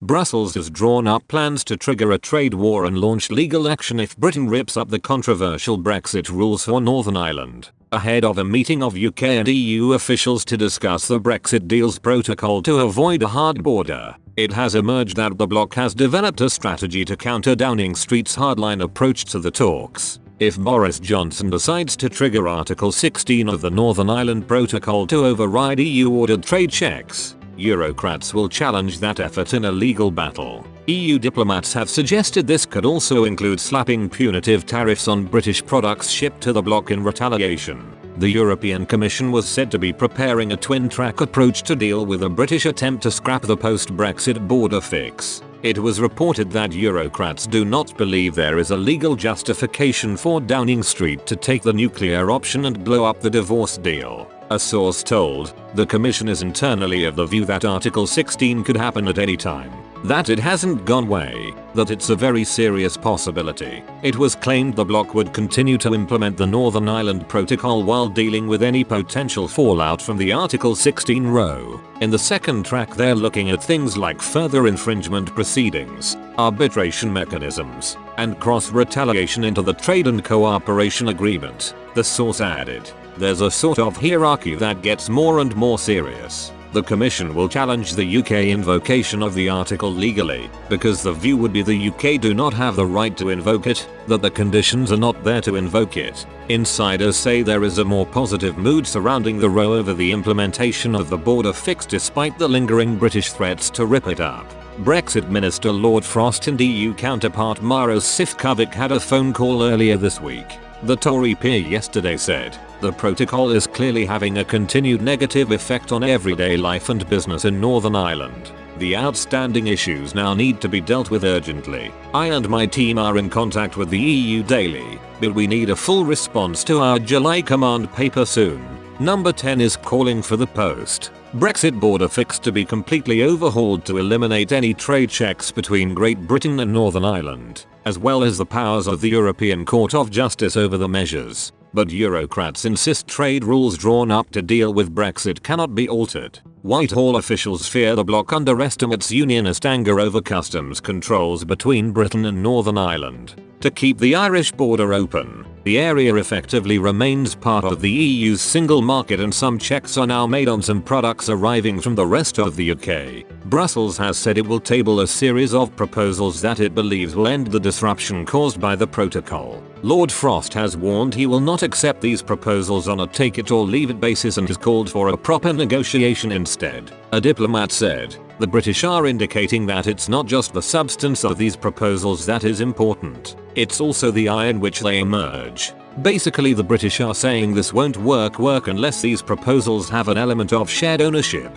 Brussels has drawn up plans to trigger a trade war and launch legal action if Britain rips up the controversial Brexit rules for Northern Ireland, ahead of a meeting of UK and EU officials to discuss the Brexit deal's protocol to avoid a hard border. It has emerged that the bloc has developed a strategy to counter Downing Street's hardline approach to the talks. If Boris Johnson decides to trigger Article 16 of the Northern Ireland Protocol to override EU-ordered trade checks, Eurocrats will challenge that effort in a legal battle. EU diplomats have suggested this could also include slapping punitive tariffs on British products shipped to the bloc in retaliation. The European Commission was said to be preparing a twin-track approach to deal with a British attempt to scrap the post-Brexit border fix. It was reported that Eurocrats do not believe there is a legal justification for Downing Street to take the nuclear option and blow up the divorce deal. A source told, the Commission is internally of the view that Article 16 could happen at any time, that it hasn't gone away, that it's a very serious possibility. It was claimed the bloc would continue to implement the Northern Ireland Protocol while dealing with any potential fallout from the Article 16 row. In the second track they're looking at things like further infringement proceedings, arbitration mechanisms, and cross-retaliation into the Trade and Cooperation Agreement. The source added, there's a sort of hierarchy that gets more and more serious. The Commission will challenge the UK invocation of the article legally, because the view would be the UK do not have the right to invoke it, that the conditions are not there to invoke it. Insiders say there is a more positive mood surrounding the row over the implementation of the border fix despite the lingering British threats to rip it up. Brexit Minister Lord Frost and EU counterpart Maros Sefcovic had a phone call earlier this week. The Tory peer yesterday said, the protocol is clearly having a continued negative effect on everyday life and business in Northern Ireland. The outstanding issues now need to be dealt with urgently. I and my team are in contact with the EU daily, but we need a full response to our July command paper soon. Number 10 is calling for the post-Brexit border fix to be completely overhauled to eliminate any trade checks between Great Britain and Northern Ireland, as well as the powers of the European Court of Justice over the measures. But Eurocrats insist trade rules drawn up to deal with Brexit cannot be altered. Whitehall officials fear the bloc underestimates unionist anger over customs controls between Britain and Northern Ireland. To keep the Irish border open, the area effectively remains part of the EU's single market and some checks are now made on some products arriving from the rest of the UK. Brussels has said it will table a series of proposals that it believes will end the disruption caused by the protocol. Lord Frost has warned he will not accept these proposals on a take-it-or-leave-it basis and has called for a proper negotiation instead. A diplomat said, the British are indicating that it's not just the substance of these proposals that is important, it's also the eye in which they emerge. Basically the British are saying this won't work unless these proposals have an element of shared ownership.